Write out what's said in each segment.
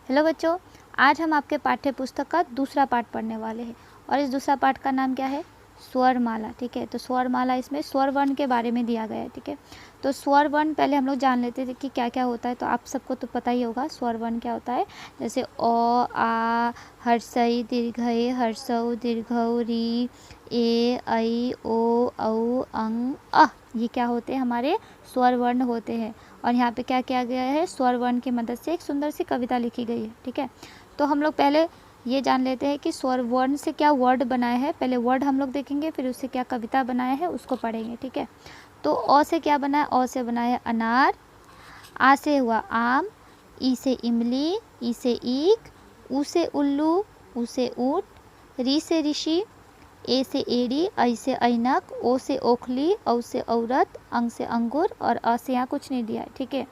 Hello बच्चों, आज हम आपके पाठ्य पुस्तक का दूसरा पाठ पढ़ने वाले हैं और इस दूसरा पाठ का नाम क्या है? स्वरमाला। ठीक है, तो स्वरमाला इसमें स्वर वर्ण के बारे में दिया गया है। ठीक है, तो स्वर वर्ण पहले हम लोग जान लेते थे कि क्या क्या होता है। तो आप सबको तो पता ही होगा स्वर वर्ण क्या होता है। जैसे अ, आ, हर्षई दीर्घई, हर्षौ दीर्घौ, री, ए, ऐ, ओ, औ, अं, अ, ये क्या होते हैं? हमारे स्वर वर्ण होते हैं। और यहाँ पे क्या किया गया है? स्वर वर्ण की मदद से एक सुंदर सी कविता लिखी गई है। ठीक है, तो हम लोग पहले ये जान लेते हैं कि स्वर वर्ण से क्या वर्ड बनाए हैं। पहले वर्ड हम लोग देखेंगे, फिर उससे क्या कविता बनाया है उसको पढ़ेंगे। ठीक है, तो अ से क्या बना है? अ से बना है अनार, आ से हुआ आम, ई से इमली, ई से ईख, ऊ से उल्लू, ऊ से ऊँट, री से ऋषि, ए से एड़ी, ऐ से ऐनक, ओ से ओखली, औ से औरत, अंग से अंगूर और अ से यहाँ कुछ नहीं दिया है। ठीक है,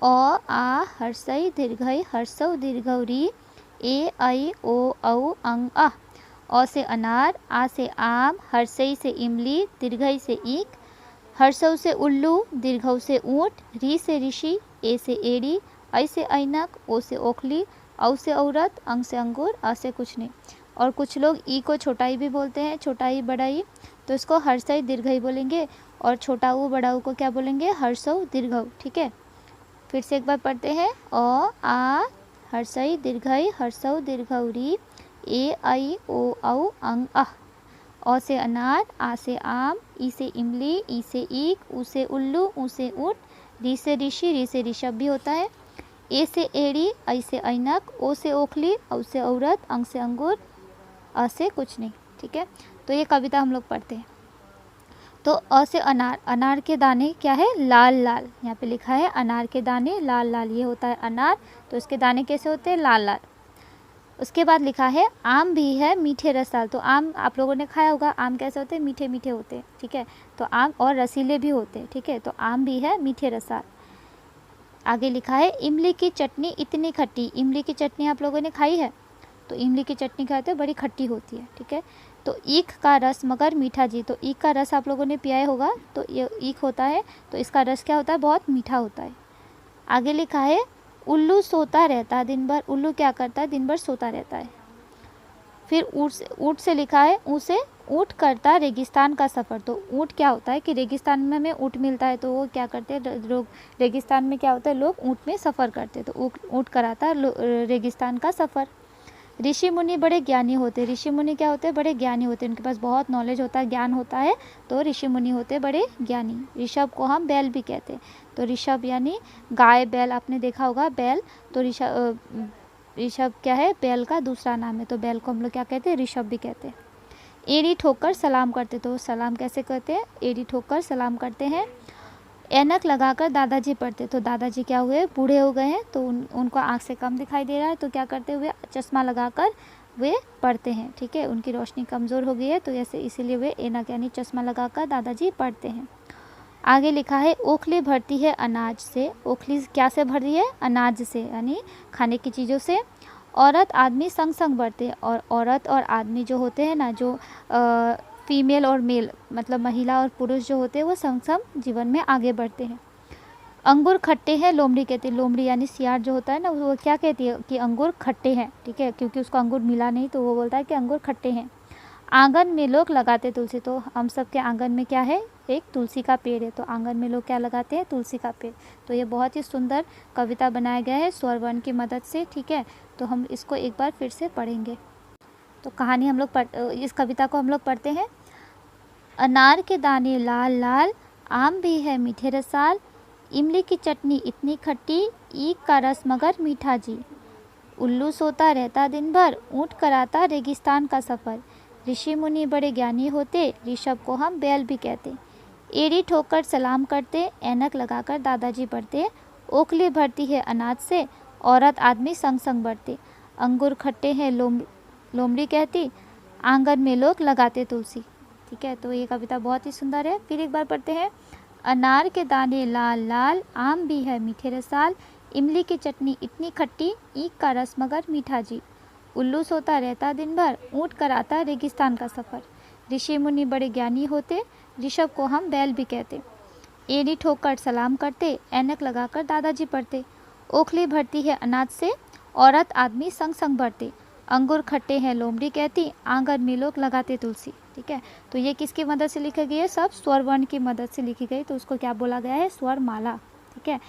अ, आ, हर्षई दीर्घई, हर्षौ दीर्घौ, री, ए, ऐ, ओ, औ, अंग, अ। अ से अनार, आ से आम, हर्षई से इमली, दीर्घई से ईख, हर्षौ से उल्लू, दीर्घौ से ऊँट, री से ऋषि, ए से एड़ी, ऐ से ऐनक, ओ से ओखली, औ से औरत, अंग से अंगूर, अ से कुछ नहीं। और कुछ लोग ई को छोटाई भी बोलते हैं, छोटाई बड़ाई, तो इसको हर्षई दीर्घई बोलेंगे। और छोटा ऊ बड़ा ऊ को क्या बोलेंगे? हर्षौ दीर्घौ। ठीक है, फिर से एक बार पढ़ते हैं। अ, आ, हर्षई दीर्घई, हर्षौ दीर्घौ, री, ए, ऐ, ओ, औ, अंग, अ। अ से अनार, आ से आम, ई से इमली, ई से ईख, ऊ से उल्लू, ऊ से ऊँट, री से ऋषि, री से ऋषभ भी होता है, ए से एड़ी, ऐ से ऐनक, ओ से ओखली, औ से औरत, अंग से अंगूर, अ से कुछ नहीं। ठीक है, तो ये कविता हम लोग पढ़ते हैं। तो अ से अनार, अनार के दाने क्या है? लाल लाल। यहाँ पे लिखा है अनार के दाने लाल लाल, ये होता है अनार। तो इसके दाने कैसे होते हैं? लाल लाल। उसके बाद लिखा है आम भी है मीठे रसाल। तो आम आप लोगों ने खाया होगा, आम कैसे होते हैं? मीठे मीठे होते हैं। ठीक है, तो आम और रसीले भी होते हैं। ठीक है, तो आम भी है मीठे रसाल। आगे लिखा है इमली की चटनी इतनी खट्टी। इमली की चटनी आप लोगों ने खाई है? तो इमली की चटनी खाते हैं, बड़ी खट्टी होती है। ठीक है, तो ईख का रस मगर मीठा जी। तो ईख का रस आप लोगों ने पिया होगा, तो ये ईख होता है, तो इसका रस क्या होता है? बहुत मीठा होता है। आगे लिखा है उल्लू सोता रहता दिन भर। उल्लू क्या करता है? दिन भर सोता रहता है। फिर ऊँट से लिखा है उसे ऊँट करता रेगिस्तान का सफ़र। तो ऊँट क्या होता है कि रेगिस्तान में हमें ऊँट मिलता है, तो वो क्या करते हैं? लोग रेगिस्तान में क्या होता है? लोग ऊँट में सफ़र करते हैं, तो ऊँट कराता है रेगिस्तान का सफ़र। ऋषि मुनि बड़े ज्ञानी होते हैं। ऋषि मुनि क्या होते हैं? बड़े ज्ञानी होते हैं, उनके पास बहुत नॉलेज होता है, ज्ञान होता है, तो ऋषि मुनि होते हैं बड़े ज्ञानी। ऋषभ को हम बैल भी कहते हैं। तो ऋषभ यानी गाय, बैल आपने देखा होगा, बैल। तो ऋषभ क्या है? बैल का दूसरा नाम है, तो बैल को हम लोग क्या कहते हैं? ऋषभ भी कहते हैं। एड़ी ठोकर सलाम करते, तो सलाम कैसे करते हैं? एड़ी ठोकर सलाम करते हैं। ऐनक लगाकर दादाजी पढ़ते, तो दादाजी क्या हुए? बूढ़े हो गए हैं, तो उनको आँख से कम दिखाई दे रहा है, तो क्या करते हुए? चश्मा लगाकर वे पढ़ते हैं। ठीक है, उनकी रोशनी कमज़ोर हो गई है, तो ऐसे इसीलिए वे ऐनक यानी चश्मा लगाकर दादाजी पढ़ते हैं। आगे लिखा है ओखली भरती है अनाज से। ओखली क्या से भर रही है? अनाज से, यानी खाने की चीज़ों से। औरत आदमी संग संग बढ़ते हैं, और औरत और आदमी जो होते हैं ना, जो फीमेल और मेल मतलब महिला और पुरुष जो होते हैं, वो संग संग जीवन में आगे बढ़ते हैं। अंगूर खट्टे हैं लोमड़ी कहती है। लोमड़ी यानी सियार जो होता है ना, वो क्या कहती है? कि अंगूर खट्टे हैं। ठीक है, क्योंकि उसको अंगूर मिला नहीं, तो वो बोलता है कि अंगूर खट्टे हैं। आंगन में लोग लगाते तुलसी। तो हम सब के आंगन में क्या है? एक तुलसी का पेड़ है, तो आंगन में लोग क्या लगाते हैं? तुलसी का पेड़। तो ये बहुत ही सुंदर कविता बनाया गया है स्वर वर्ण की मदद से। ठीक है, तो हम इसको एक बार फिर से पढ़ेंगे। तो कहानी हम लोग इस कविता को हम लोग पढ़ते हैं। अनार के दाने लाल लाल, आम भी है मीठे रसाल, इमली की चटनी इतनी खट्टी, ईख का रस मगर मीठा जी। उल्लू सोता रहता दिन भर, ऊँट कराता रेगिस्तान का सफ़र। ऋषि मुनि बड़े ज्ञानी होते, ऋषभ को हम बैल भी कहते। एड़ी ठोकर सलाम करते, ऐनक लगाकर दादाजी पढ़ते। ओखली भरती है अनाज से, औरत आदमी संग संग बढ़ते। अंगूर खट्टे हैं लोमड़ी कहती, आंगन में लोग लगाते तुलसी। ठीक है, तो ये कविता बहुत ही सुंदर है। फिर एक बार पढ़ते हैं। अनार के दाने लाल लाल, आम भी है मीठे रसाल, इमली की चटनी इतनी खट्टी, ईख का रस मगर मीठा जी। उल्लू सोता रहता दिन भर, ऊँट कराता रेगिस्तान का सफ़र। ऋषि मुनि बड़े ज्ञानी होते, ऋषभ को हम बैल भी कहते। एड़ी ठोकर सलाम करते, ऐनक लगाकर दादाजी पढ़ते। ओखली भरती है अनाज से, औरत आदमी संग संग बढ़ते, अंगूर खट्टे हैं लोमड़ी कहती, आंगन में लोग लगाते तुलसी। ठीक है, तो ये किसकी मदद से लिखी गई है? सब स्वर वर्ण की मदद से लिखी गई, तो उसको क्या बोला गया है? स्वर माला। ठीक है,